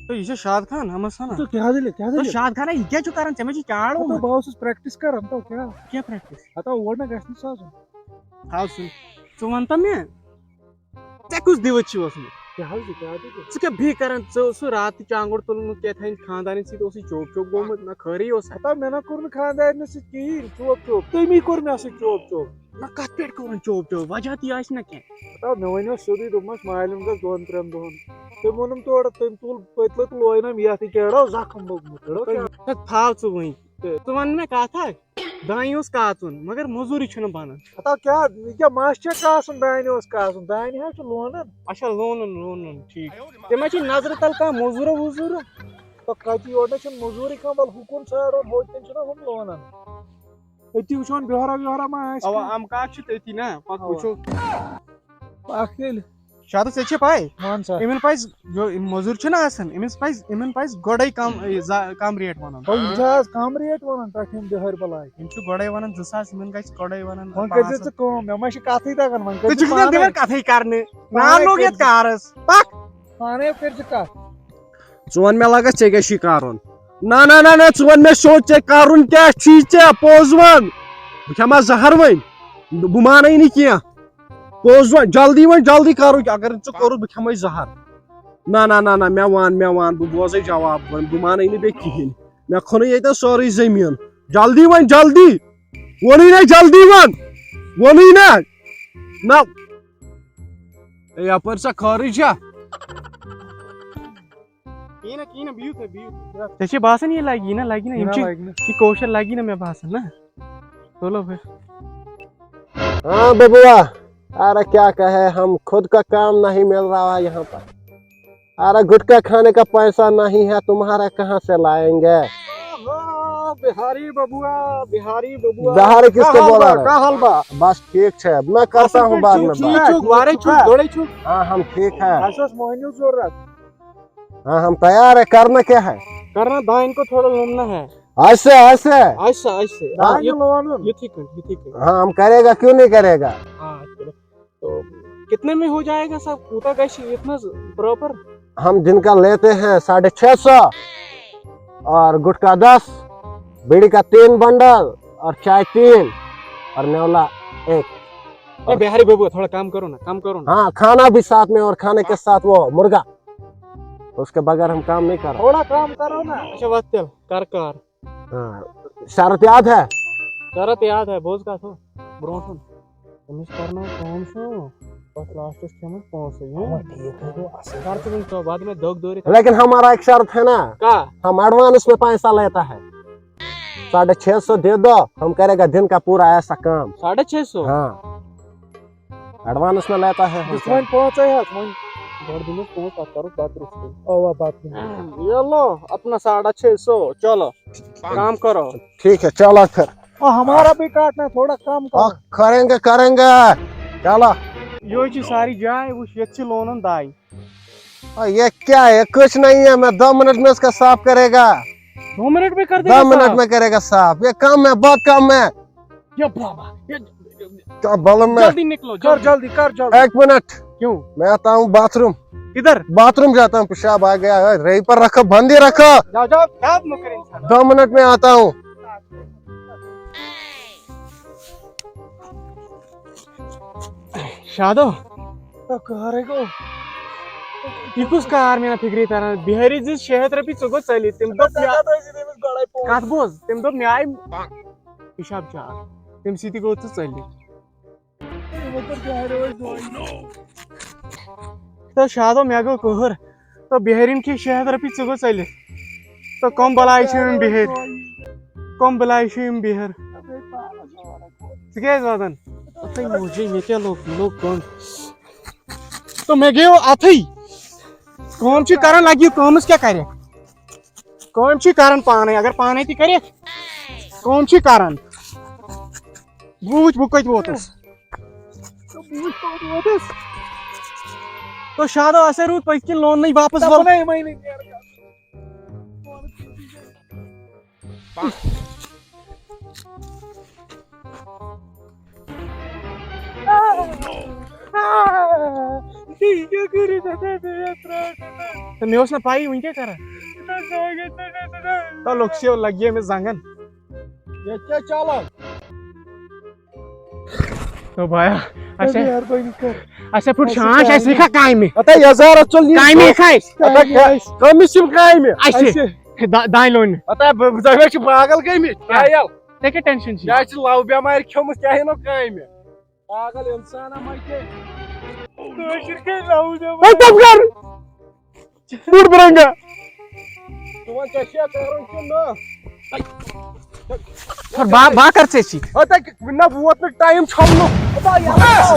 तो ये शाद खान हम ना तो क्या दिले तो शाद खान ये क्या करन चे में क्या तो बहुत प्रैक्टिस कर तो क्या प्रैक्टिस आता ओड ना गैस साजन हाउ सुन च वनता में चे कुछ दिवस छी ओसने क्या भी करन सो रात चांगुड़ तुलमु क्या था खानदानी सी तो चोप चोप गोमत ना खरी ओस आता मेना कोर खानदार से कहीं चोप चोप तुम कोर मे चोप चोप ना कत पे कोन चोप चोप वजह ती आस ना क्या आता मे वन सोदी दोमस मालिन गस दोन त्रेन दोन तुम वोनुम तोड़ तुम तुल पतल लोयनम ये केड़ो जख्म लोगमुत फाव च वही तो वन में कहा था दाई उस काचुन मगर मजूरी छन बनन आता क्या मास्टर कासन दानी उस कासन दानी है लोनन अच्छा लोनन लोनन ठीक ते छी नजर तल का मजूर वजूर तो कति ओड मजूरी कम बल हुकुन सारो होतन हम लोनन अति वुचन बिहारा बिहारा मा अब हम का छ तती ना पक वुचो पाखिल शाद से पाई मान सा इमन पाइज जो मजूर छ ना आसन इमन पाइज गोडे कम रेट वनन तो इजाज कम रेट वनन तखिम बिहार बलाय इन छु गोडे वनन 2000 इमन गछ गोडे वनन वन कर जे कम मे मा कथै तगन वन तो कर छु दिवन कथै करने ना लोग ये कारस पक पाने कर जे का चोन में लगा चे गशी कारुन ना ना ना ना चोन में शो चे कारुन क्या छी चे पोजवन बखमा जहर वन बुमानै नि किया पोजवन जल्दी करू अगर च करू बखमा जहर ना ना ना ना मे वान बु बोजे जवाब वन बुमानै नि बे किहिन मे खन ये सोरी जमीन जल्दी वनी ना जल्दी वनी ना यपर सा खरी छा कीना बियु थे बासन ये लगी ना ये कौशल लगी ना मैं बासन ना चलो फिर हाँ बबुआ, अरे क्या कहे हम खुद का काम नहीं मिल रहा है यहाँ पर। अरे गुटखा खाने का पैसा नहीं है, तुम्हारा कहाँ से लाएंगे? बिहारी बबुआ बिहारी किसको बोला है? बस ठीक है, मैं करता हूँ बाद में बात। हाँ हम ठीक है। हाँ हम तैयार है। करना क्या है? करना दाइन को थोड़ा घूमना है। ऐसे ये ठीक है। हाँ हम करेगा, क्यों नहीं करेगा? हाँ चलो, तो कितने में हो जाएगा सब पूरा कैसे इतना प्रॉपर? हम जिनका लेते हैं 650 और गुटखा 10, बीड़ी का 3 बंडल और चाय 3 और नेवला 1। बिहारी बाबू थोड़ा काम करो ना। हाँ खाना भी साथ में और खाने के साथ वो मुर्गा, उसके बगैर हम काम नहीं कर रहे। थोड़ा काम करो ना। अच्छा बात चल कर। हाँ शरत याद है? शरत याद है बोझ का तो ब्रोसन तमिस करना कौन सो बस लास्ट के में पहुंच है। ठीक है तो असर खर्च नहीं तो बाद में दग दोरी। लेकिन हमारा एक शर्त है ना, का हम एडवांस में पैसा लेता है। 650 दे दो, हम करेगा दिन का पूरा ऐसा काम। 650? हाँ एडवांस में लेता है। दुश्मन पहुंचे है दुश्मन घर दिन में पहुंच करो बात रुक ओ बात ये लो अपना 650 चलो काम करो। ठीक है चलो फिर। और हमारा भी काटना, थोड़ा काम करो। करेंगे चलो। यो जी सारी जाए वो ये लोन दाई। ये क्या है? कुछ नहीं है, मैं 2 मिनट में इसका साफ करेगा। 2 मिनट में कर देगा? 2 मिनट में करेगा साफ। ये कम है, बहुत कम है। ये बाबा क्या बलम में? जल्दी निकलो जल्दी कर। 1 मिनट। क्यों? मैं आता हूँ बाथरूम। किधर? बाथरूम जाता हूँ, पेशाब आ गया है। रही पर रखो, बंदी रखो। जाओ क्या मुकर इंसान। 2 मिनट में आता हूँ। शादो तो करेगो इकुस कार में ना फिक्री तरह बिहारी जिस शहर रपी चुगो चली तिम दो काट बोझ तिम दो न्याय पेशाब चार तिम सीधी को तो चली तो शादो म्यागो कोहर तो बिहारीन की शहर रपी चुगो चली तो कम बलाई शिम बिहार क्या वादन अतई मुझे ये क्या लोग कौन तो मैं गयो अथई कौन सी कारण लगी कौन क्या करे कौन सी कारण पाने अगर पाने थी करे कौन सी कारण बूझ बुकत वोतस तो शादो असे रूट पैसे लोन नहीं वापस बोल नहीं तो मे ना पाई वन क्या कर तो लोग लगे अमिस जंगन ये क्या चालन तो भाया अच्छा पुट शांश ऐसे लिखा कायमे अता यजार चल कायमे खाइस अता कमिस सिम कायमे ऐसे दाई लोन अता जगह छ पागल गयमी क्या याल ते के टेंशन छी क्या छ लव बेमार खमस क्या है नो कायमे पागल इंसान मके तब कर पुट बरंगा तू क्या करून कि न और बा कर से छी अता ना वोत टाइम छमनो अता यार